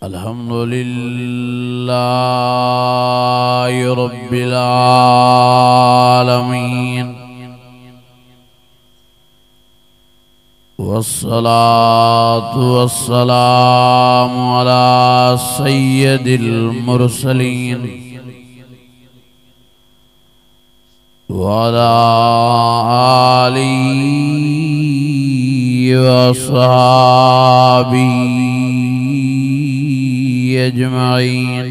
अल्हम्दुलिल्लाहि रब्बिल आलमीन वस्सलातु वस्सलामु अला सय्यदिल मुरसलीन व अला आलिहि व अस्हाबिहि अजमईन।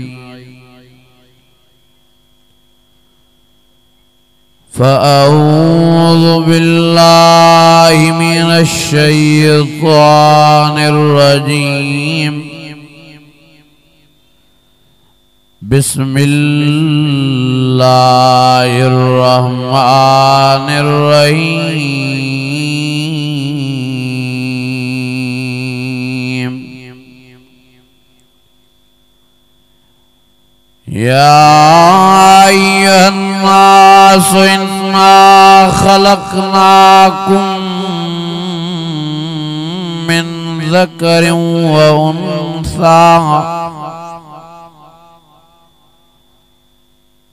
फ़अऊज़ु बिल्लाहि मिनश शैतानिर रजीम। बिस्मिल्लाहिर रहमानिर रहीम। या अय्युहन नास इन्ना खलक़नाकुम मिन ज़करिन व उन्सा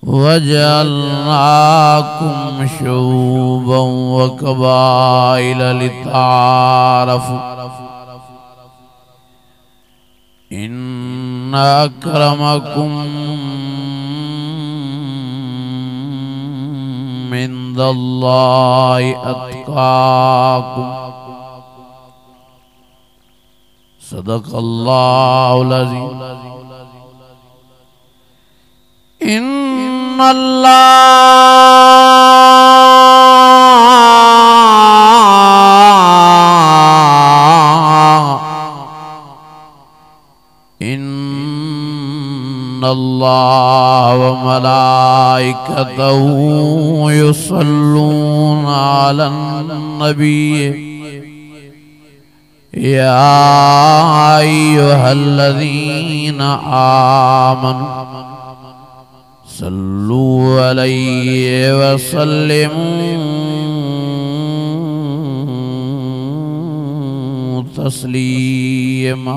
वजअलनाकुम शुऊबन व क़बाइल लिताअरफ़ू इन्न अक्रमकुम इंदल्लाहि अत्क़ाकुम। सदक़ल्लाहुल अज़ीम। इन्नल्लाह व मलाइकतहू युसल्लूना अलन नबी। या अय्युहल्लज़ीना आमनू सल्लू अलैहि व सल्लिमू तस्लीमा।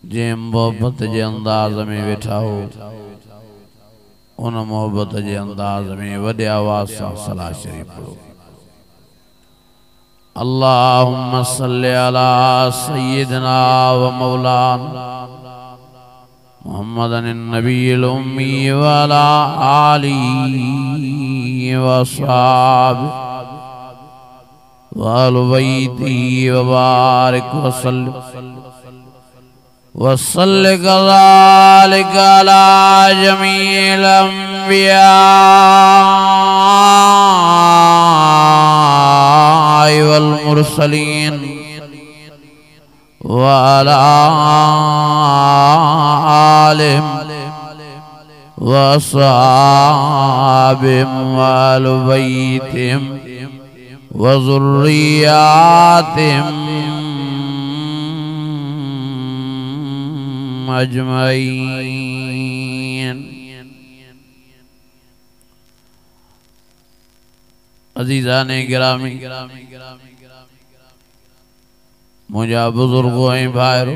जे मोहब्बत जे अंदाज में वेठा हो उन मोहब्बत जे अंदाज में वॾे आवाज़ सां सलाह शरीफ पढ़ो। अल्लाहुम्मा सल्लि अला सय्यिदिना व मौलाना मुहम्मदिन नबिय्यिल उम्मी व अला आलिहि व अस्हाबिहि व अहलि बैतिहि व बारिक व सल्लिम वसल्लि कज़ालिका अला जमीइल अंबिया वल मुरसलीन व अला आलिहिम व अस्हाबिहिम व अहलि बैतिहिम व ज़ुर्रिय्यातिहिम अजमईन। अज़ीज़ाने गिरामी, मुझा बुजुर्गों ऐं भाइरो,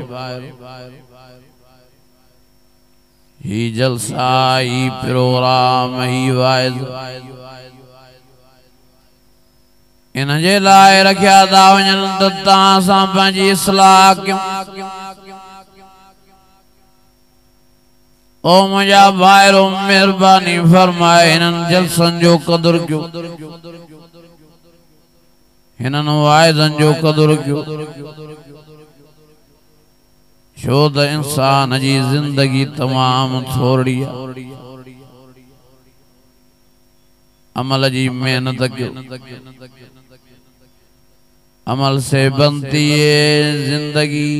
ही जलसा, ही प्रोग्राम, ही वाइज़ इन जे लाइ रखिया था वञनि त तव्हां सां पंहिंजी इस्लाह कयूं। ओ मुझा भाइरो, मेहरबानी फरमाए हिननि जलसनि जो क़दुर कयो, हिननि वाइज़नि जो क़दुर कयो। छो त इंसान जी ज़िंदगी तमाम थोड़ी आहे। अमल जी मेहनत कयो। अमल से बनती है जिंदगी,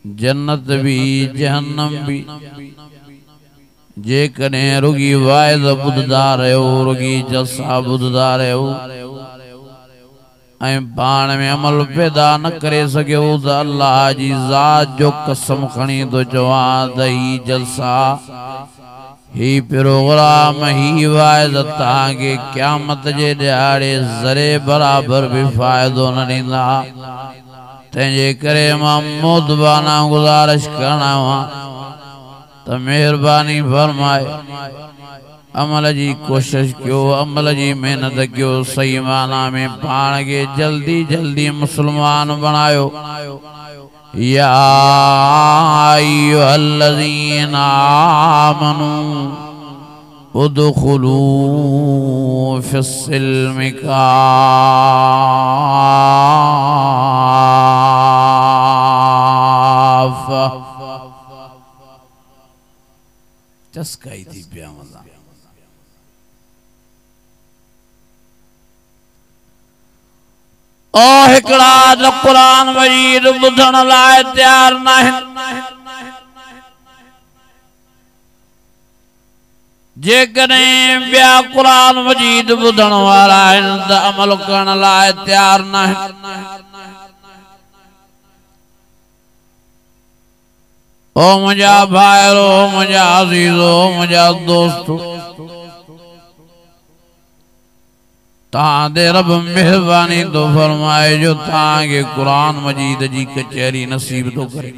जन्नत भी जहन्नम भी। जे कॾहिं रुगी वाइज़ ॿुधदा रहियो, रुगी जलसा ॿुधदा रहियो ऐं पाण में अमल पैदा न करे सघियो त अल्लाह जी ज़ात जो कसम खणी तो चवां त ही जलसा, ही प्रोग्राम, ही वाइज़ तव्हांखे क़यामत जे ॾियारे ज़रे बराबर भी फ़ाइदो न ॾींदा। तेजे करे महमूद बाना गुजारिश करना हुआ तो मेहरबानी फरमाए अमल जी कोशिश क्यों अमल जी मेहनत क्यों सही माना में पाण के जल्दी जल्दी मुसलमान बनायो या अय्युहल्लज़ीना आमनू उदखुलू फिस्सिल्मि काफ़ा चस्काई थी पिया मज़ा ओ हिकड़ा जो कुरान मजीद बुधण लाए तैयार न जेकॾहिं ॿिया कुरान मजीद बुधण वारा आहिनि त अमल करण लाइ तैयार न आहिनि ओ मुंहिंजा भाइरो मुंहिंजा अज़ीज़ो मुंहिंजा दोस्त तां रब मेहरबानी तो फरमाए जो तां के कुरान मजीद जी कचहरी नसीब तो करे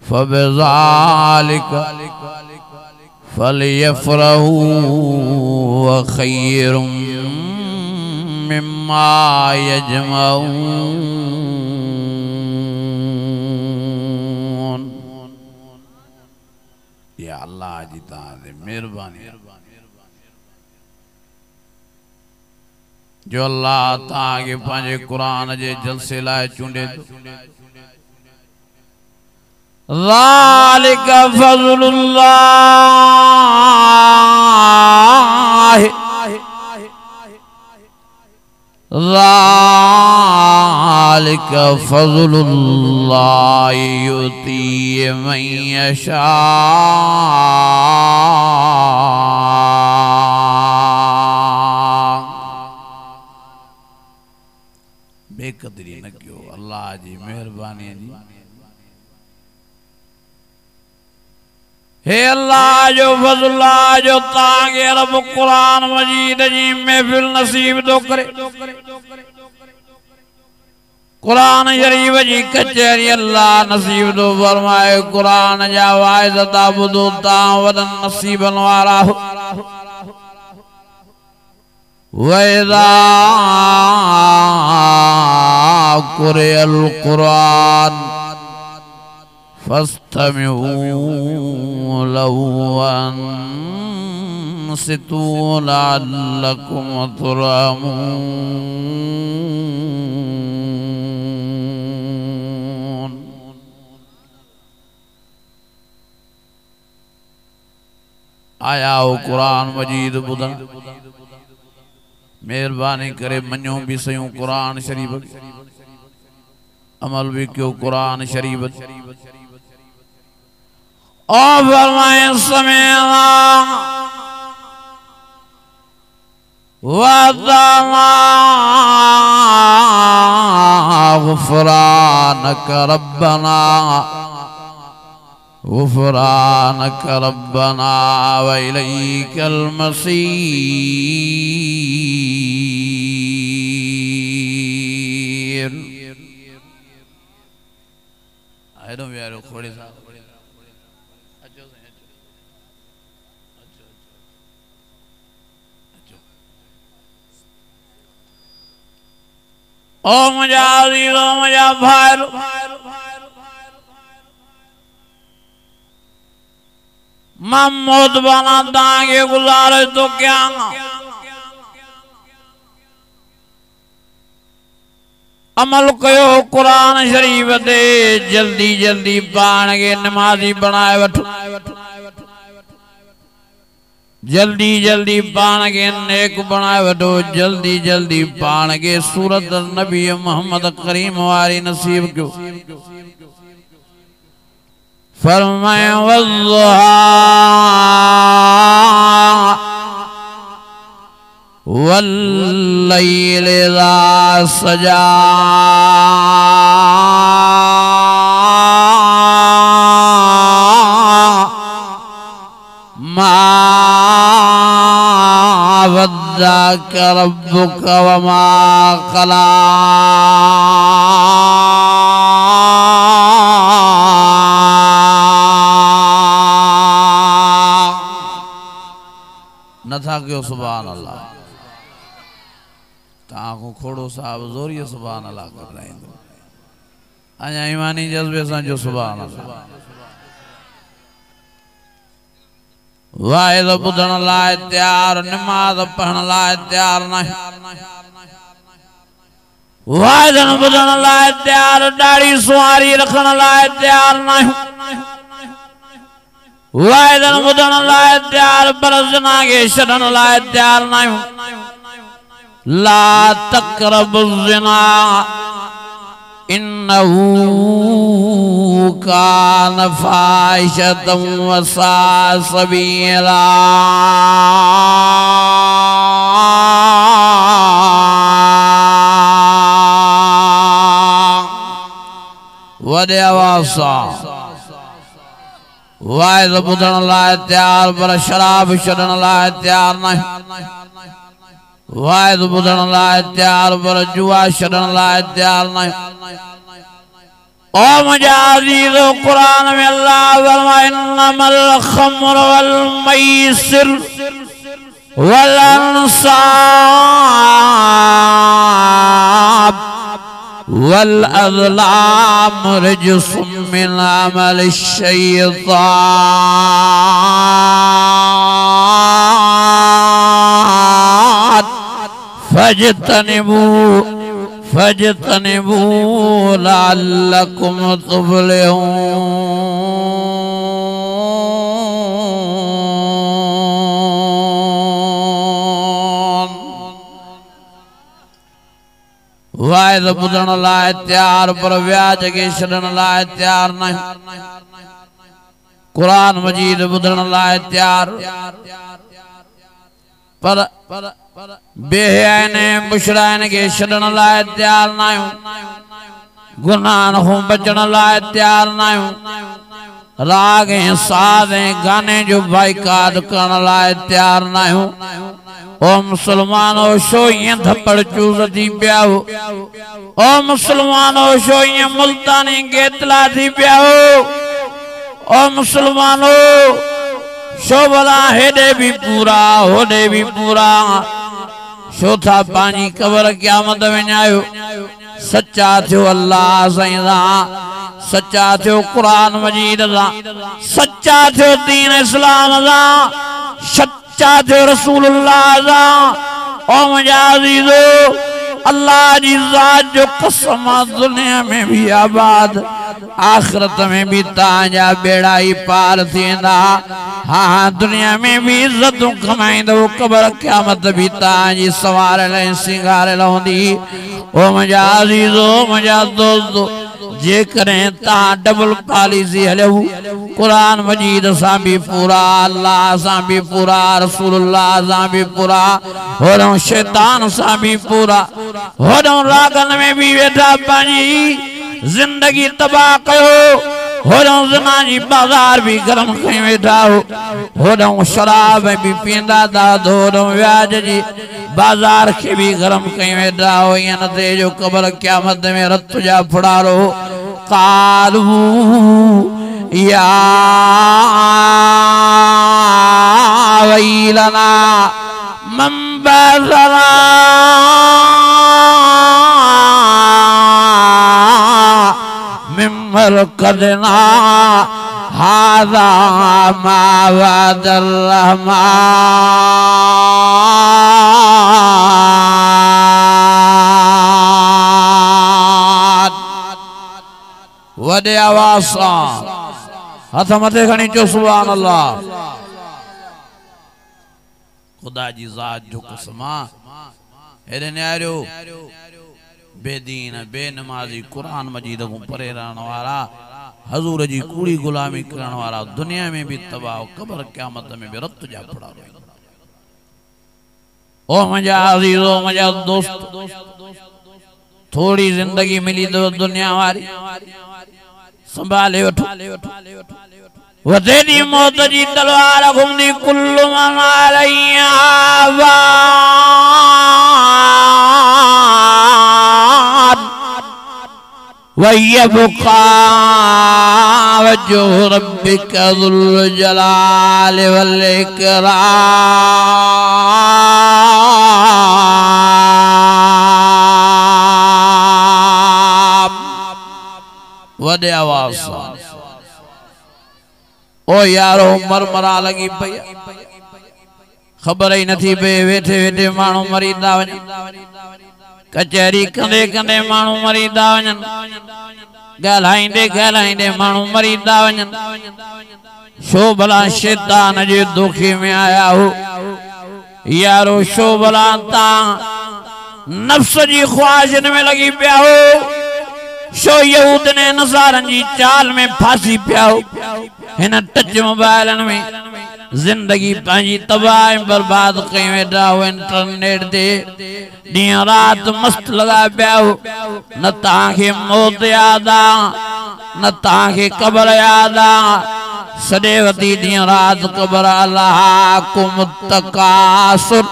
फबिज़ालिका फलयफ़रहू व खैरुम मिम्मा यजमऊन। या अल्लाह जी तां मेहरबानी जो अल्लाह ताके पांजे कुरान जे जलसे लाए चूंडे ज़ालिका फ़ज़्लुल्लाह ज़ालिका फ़ज़्लुल्लाह युतीहि मन यशा बेकदरी न क्यों अल्लाह जी मेहरबानी जी हे अल्लाह जो फज़ल जो तांगे रब कुरान मजीद जी महफिल नसीब तो करे कुरान शरीफ जी कचहरी अल्लाह नसीब तो फरमाए कुरान जा वाइज़ ताबुदो ता वदन नसीबन वारा वैदा कुरिअल कुरान फस्तमिऊ लहू वअन्सितू लअल्लकुम तुरहमून। आया हो कुरान मजीद बुधन मेहरबानी करे मनो भी सयूं कुरान शरीफ अमल भी क्यों कुरान शरीफ और फरमाए समेना वअताना गुफरानक रब्बना गुफरानक रब्बना व इलैकल मसीर। I don't know खोड़े साहब ओ मुझा अज़ीज़ो मुझा भाइरो महमूद बना दांगे गुजारे तो क्या अमल कयो कुरान शरीफ दे जल्दी जल्दी पाण के नमाजी बनाए वठो जल्दी जल्दी पाण के नेक बनाए वठो जल्दी जल्दी पाण के सूरत नबी मोहम्मद करीम वारी नसीब क्यों फरमाए वज़्ज़ुहा वल्लैल इज़ा सजा मा वद्दअक रब्बुक वमा क़ला नथा कयो सुभान अल्लाह ताको खोड़ो साहब जोरिए सुभान अल्लाह कर रहे हैं अजा ईमानी जज्बे से जो सुभान अल्लाह वाइद बुधन लाए तैयार नमाज पढ़न लाए तैयार नहीं वाइद बुधन लाए तैयार दाढ़ी सुहारी रखन लाए तैयार नहीं वाइद बुधन लाए तैयार बरजना के शरण लाए तैयार नहीं ला तक़रबु ज़िना इन्नहु कान फ़ाहिशतन व साअ सबीला वडे आवाज़ सां वाइद ॿुधण लाइ तैयार पर शराब छॾण लाइ तैयार नहीं वाइद ॿुधण लाइ तैयार पर जुआ छॾण लाइ तैयार नहीं ओ मुंहिंजा अज़ीज़ो क़ुरान में अल्लाह फरमाए इन्नमल ख़म्र वल मैसिर वल अंसाब वल अज़लाम रिजसुम मिन अमलि शैतान फजतनिबू लअल्लकुम तुफ़्लिहून वाइद ॿुधण लाइ तैयार पर व्याज के छॾण लाइ तैयार नहीं कुरान मजीद ॿुधण लाइ तैयार पर बेहयाने मुशराइन के छॾण लाइ तैयार नाहियूं गुनाहन खां बचण लाइ तैयार नाहियूं राग ऐं साज़ ऐं गाने जो बाइकाट करण लाइ तैयार नाहियूं ओ मुसलमानो छो ईअं धपड़ चूज़ थी पिया हो ओ मुसलमानो छो ईअं मुल्तानी गेतला थी पिया हो ओ मुसलमानो शो भला हेडे भी पूरा होडे भी पूरा शो था पानी कबर क़यामत में आयो सच्चा थियो अल्लाह साईं दा सच्चा थियो कुरान मजीद दा सच्चा थियो दीन इस्लाम दा सच्चा थियो रसूलुल्लाह दा ओ मुंहिंजा अज़ीज़ो अल्लाह जी ज़ात जो कसम दुनिया में भी आबाद आखिरत में भी ताजा बेड़ा ही पार थींदा हाँ दुनिया में भी इज्जतूं कमाईंदो कबर क़यामत भी ताजी सवारल ऐं सिंगारल हूंदी ओ मुंहिंजा अज़ीज़ो मुंहिंजा दोस्तो जेकॾहिं तव्हां डबल पॉलिसी हलियो कुरान मजीद सां भी पूरा अल्लाह सां भी पूरा रसूलुल्लाह सां भी पूरा होॾों शैतान सां भी पूरा होॾों रागन में भी वेठा पंहिंजी जिंदगी तबाह कयो होॾों ज़िना जी बाज़ार भी गरम कई वेठा हो होॾों शराब भी पींदा था होॾों व्याज जी बाज़ार के भी गरम कई वेठा हो ईअं न थिए जो कबर क़यामत में रत जा फुड़ारो कालू या वैलना मन बअसना मिन मरक़दिना हाज़ा मा वअदर रहमान वडे आवाज़ सां हथ मथे खणी चो सुभान अल्लाह खुदा जी ज़ात जो कसम हेरे न्यारो बेदीन बेनमाजी कुरान मजीद को परे रहने वाला हजूर जी कूड़ी गुलामी करने वाला दुनिया में भी तबाह कबर क़यामत में भी रत जा पड़ा ओ मुंहिंजा अज़ीज़ो मुंहिंजा दोस्त थोड़ी जिंदगी मिली तो दुनिया वारी संभाले वठो वदेनी मौत जी तलवार घुमनी कुल्लु मन अलैहा वयबका वजहु रब्बिका ज़ुल जलाल वल इकराम। वडे आवाज़ ओ यारो मरमरा लगी पई, खबर ही नथी पे वेठे वेठे मानू मरीदा वञनि, कचहरी कंदे कंदे मानू मरीदा वञनि, ॻाल्हाईंदे ॻाल्हाईंदे मानू मरीदा वञनि। शो भला शैतान जे धोखे में आया हो यारो, शो भला ता नफ्स जी ख्वाहिशन में लगी पिया हो, शो यहूद ने नसारन जी चाल में फांसी पिया हो। हिन टच मोबाइलन में जिंदगी पांजी तबाह बर्बाद कई वेठा हो। इंटरनेट ते ॾींहुं रात मस्त लगा पिया हो। न तव्हांखे मौत याद आ, न तव्हांखे कब्र याद आ, सॾे वती ॾींहुं रात कब्र। अल्लाकुम तकासुर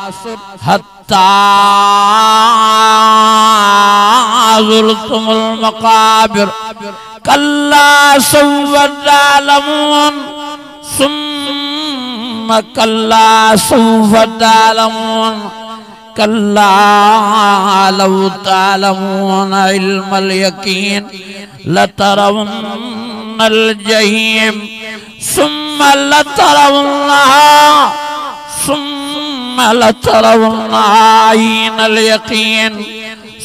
हत्ता ज़ुरतुमुल मक़ाबिर कल्ला सौफ तालमून सुम्मा कल्ला सौफ तालमून कल्ला लौ तालमून इल्मल यकीन लतरवन्नल जहीम सुम्मा लतरवन्नहा सुम्मा लतरवन्नहा ऐनल यकीन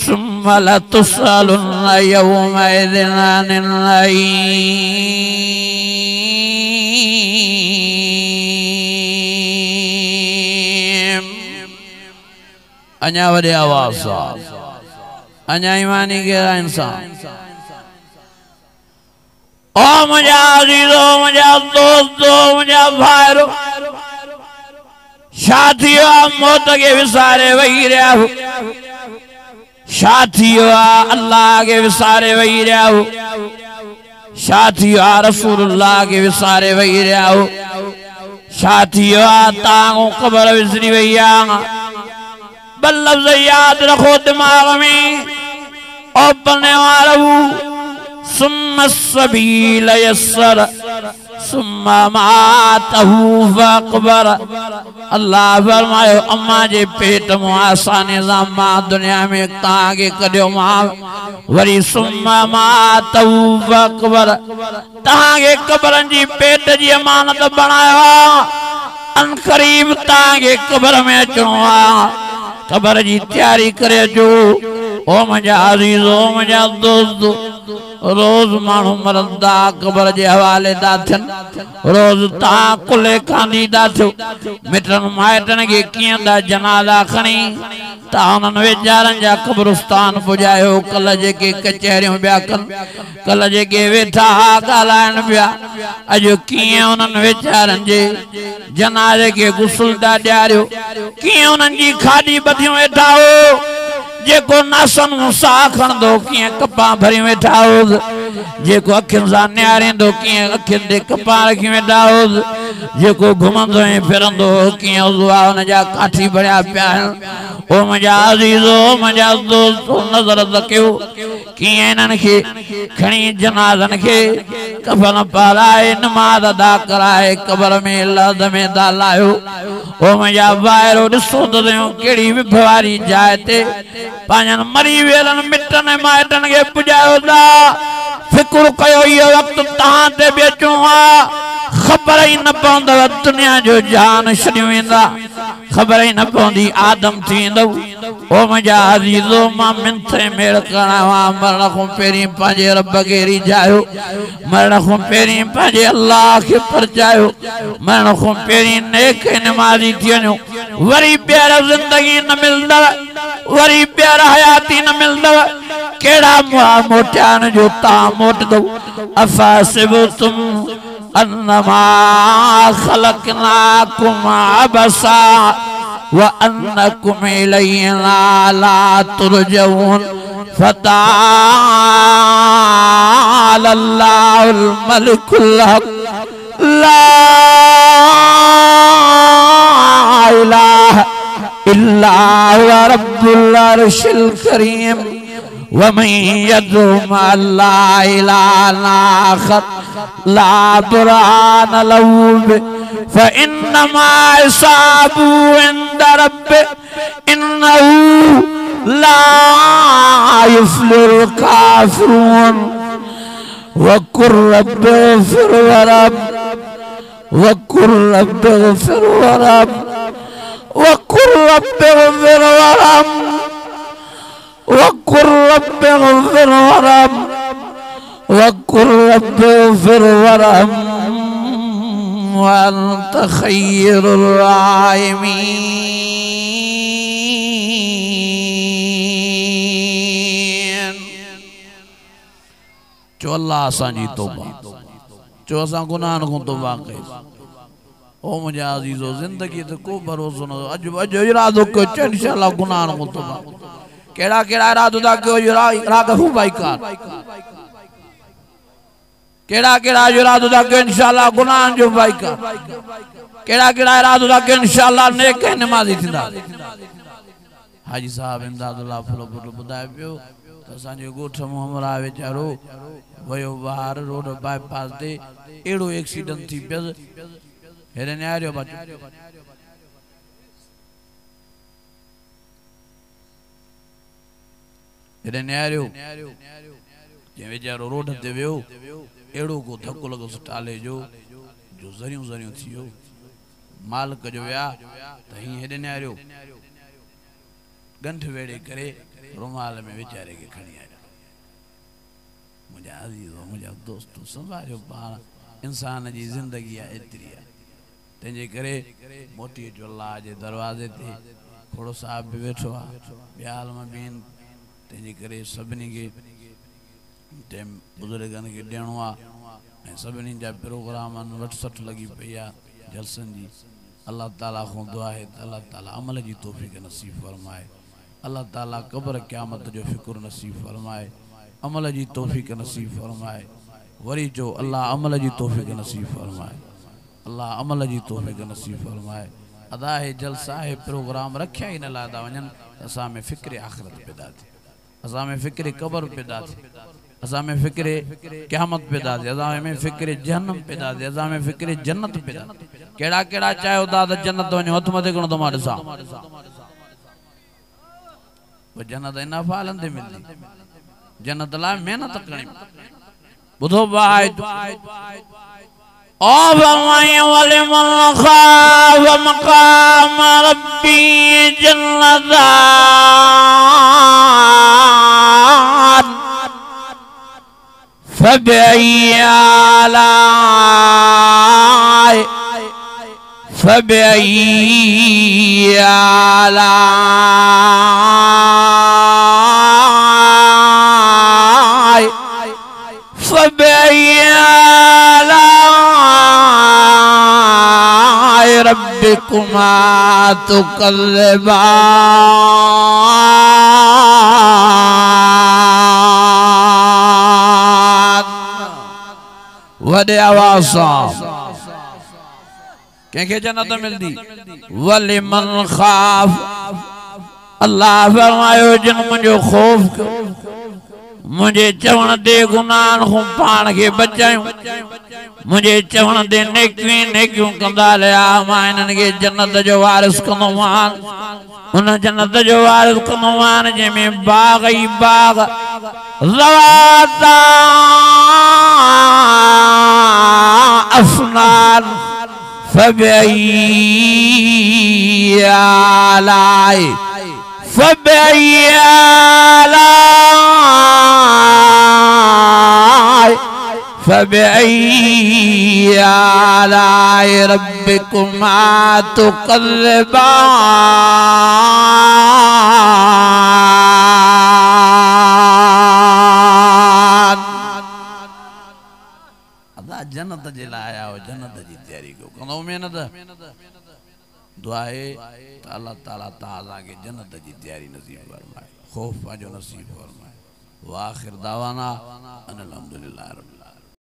सुम्मा लतुसअलुन्न यौमइज़िन अनिन नईम। अञा वॾे आवाज़ सां, अञा ईमानी कहिड़ा इंसान। ओ मुंहिंजा अज़ीज़ो, मुंहिंजा दोस्तो, मुंहिंजा भाइरो, छा थियो आहे? मौत खे विसारे वेही रहिया हो। छा थियो आहे? अल्लाह खे विसारे वेही रहिया हो। छा थियो आहे? रसूलुल्लाह खे विसारे वेही रहिया हो। छा थियो आहे? तव्हां क़ब्र विसरी वई आहे। ॿ लफ़्ज़ याद रखो दिमाग़ में। ओ बने वारो सुम्मा सबील यस्सर सुम्मा मातहू फअक़बर। अल्लाह फरमायो अम्मा जे पेट में आसानी सां मां दुनिया में तव्हांखे कढियो मां, वरी सुम्मा मातहू फअक़बर, तव्हांखे क़ब्रनि जी पेट जी अमानत बणायो आहे। अन क़रीब तव्हांखे क़ब्र में अचणो आहे। क़ब्र जी तैयारी करे अचो। ओ मुंहिंजा अज़ीज़ो, मुंहिंजा दोस्तो, रोज़ माण्हू मरंदा क़ब्र जे हवाले था थियनि। रोज़ तव्हां कुले कांदी था थियो। मिटनि माइटनि खे कीअं था जनाज़ा खणी तव्हां उन्हनि वेचारनि जा क़ब्रिस्तान पुॼायो। कल्ह जेके कचहरियूं पिया कनि, कल्ह जेके वेठा ॻाल्हाइनि पिया, अॼु कीअं उन्हनि वेचारनि जे जनाज़े खे गुस्ल था ॾियारियो, कीअं उन्हनि जी खाॾी ॿधियूं वेठा हो। जेको नासन साह खणंदो कीअं कपां भरी वेठा होसि, जेको अखियुनि सां निहारींदो कीअं अखियुनि ते कपां रखी वेठा होसि, जेको घुमंदो ऐं फिरंदो कीअं हुन जा काठी भरिया पिया आहिनि। ओ मुंहिंजा अज़ीज़ो, मुंहिंजा दोस्तो, नज़र त कयो कीअं इन्हनि खे खणी जनाज़नि खे कफ़न पाराए नमाज़ अदा कराए क़ब्र में लहद में था लाहियो। ओ मुंहिंजा भाइरो, ॾिसो त सयूं कहिड़ी विभ वारी जाइ ते पंहिंजनि मरी वियलनि मिटनि माइटनि खे पुॼायो था। फिक्र कयो इहो वक़्तु तव्हां ते बि अचणो आहे। ख़बर ई न पवंदव दुनिया जो जान छॾियूं वेंदा, ख़बर ई न पवंदी आदम थी वेंदव। ओ मुंहिंजा अज़ीज़ो, मां मिंथे मेड़ करणु आहियां। मरण खां पहिरीं पंहिंजे रब खे रिझायो, मरण खां पहिरीं पंहिंजे अल्लाह खे परचायो, मरण खां पहिरीं नेक नमाज़ी थी वञो। वरी ॿीहर ज़िंदगी न मिलंदव, वरी ॿीहर हयाती न मिलंदव। कहिड़ा मोटियान जो तव्हां मोटंदव। अफ़हसिबतुम अन्नमा ख़लक़नाकुम अबसा व अन्नकुम इलैना ला तुरजऊन फतआलल्लाहुल मलिकुल हक़ ला इलाहा इल्ला हुवा रब्बुल अर्शिल करीम वमन यदउ मअल्लाह इलाहन आखर ला बुरहान लहू बिह फइन्नमा हिसाबु इंद रब्बिह इन्नहु ला युफ्लिहुल काफिरून वकुर रब्बिग़फिर वरब वकुर रब्बिग़फिर वरब वकुर रब्बिग़फिर वरब वकुर रब्बिग़फिर वरब वकुर रब्बिग़फिर वरब व अन्त खैरुर राहिमीन। चो अल्लाह असांजी तौबा, चो असां गुनाहन को तौबा कई। ओ मुझे अजीजो जिंदगी ते को भरोसो न अज अज इरादो को इंशाअल्लाह गुनाहन को तौबा केड़ा केड़ा इरादो दा को इरादा हु भाई का केड़ा केड़ा इरादो दा को इंशाअल्लाह गुनाहन जो भाई का केड़ा केड़ा इरादो दा को इंशाअल्लाह नेक नमाजी थिंदा। हाजी साहब इमदादुल्लाह फलो बुधाए पियो असांजे गोठ मोहम्मदा वेचारो वयो बाहर रोड बाईपास ते एड़ो एक्सीडेंट थी पियो हेरे न्यारियो बच हेरे न्यारियो जे वेचारो रोड ते वियो एड़ो को धक्को लगो टाले जो ज़रियूं ज़रियूं थियो मालिक जो विया त ही हेरे न्यारियो गंठ वेड़े करे रुमाल में वेचारे के खणी आया। मुझे अजीजो मुझे दोस्तों संभालियो पाण इंसान जी जिंदगी है एतरी है तेजे करे मोटी जो अल्लाह जे दरवाजे ते थोड़ो साहब भी बैठो आ ब्याल में बीन तेजे करे सबनी के टाइम बुजुर्गन के देणो आ सबनी जा प्रोग्राम वटसठ लगी पई आ जलसन जी। अल्लाह ताला को दुआ है अल्लाह ताला अमल जी तौफीक नसीब फरमाए। अल्लाह ताला कब्र क़यामत जो फिक्र नसीब फरमाए अमल जी तौफीक नसीब फरमाए। वरी जो अल्लाह अमल जी तौफीक नसीब फरमाए अल्लाह अमल जी तौफीक नसीब फरमाए। अदा है जलसा है प्रोग्राम रखिया ही न लादा वजन असा में फिक्र आखिरत पैदा थी असा में फिक्र कब्र पैदा थी असा में फिक्र क़यामत पैदा थी असा में फिक्र जहन्नम पैदा थी असा में फिक्र जन्नत पैदा केड़ा केड़ा चाहे दादा जन्नत वने हथ मथे कण तो मां ॾिसां वो जन्नत इना फालन ते मिलदी जन्नत ला मेहनत करनी बुधो भाई ओ वमय वलिमन खाफ मकाम रब्बी जन्नतान फबई आलाई फबई आलाई फबई आलाई रब्बिकुमा तुकल्लिबान। वडे आवाज़ के जन्नत मिलदी वलिमन खाफ अल्लाह फरमायो जिन मुझे खौफ मुझे चवण दे गुनाहन को पान के बचायूं मुझे चवण दे नेकियूं कंदा लिया मां इन्हनि के जन्नत जो वारिस कंदो मान उन जन्नत जो वारिस कंदो मान जंहिंमें बाग ही बाग ज़वाता अफ़नान फबई आलाई फबई आलाई फबई आलाई रब्बिकुमा तुकल्लिबान। अदा जन्नत जे लाए आया हो जन्नत जी तैयारी को कनो मेहनत दुआ है अल्लाह ताला ताज़ा के जन्नत जी तैयारी नसीब फरमाए खौफ पाजो नसीब फरमाए। वाखिर दावाना अनिल हम्दुलिल्लाह।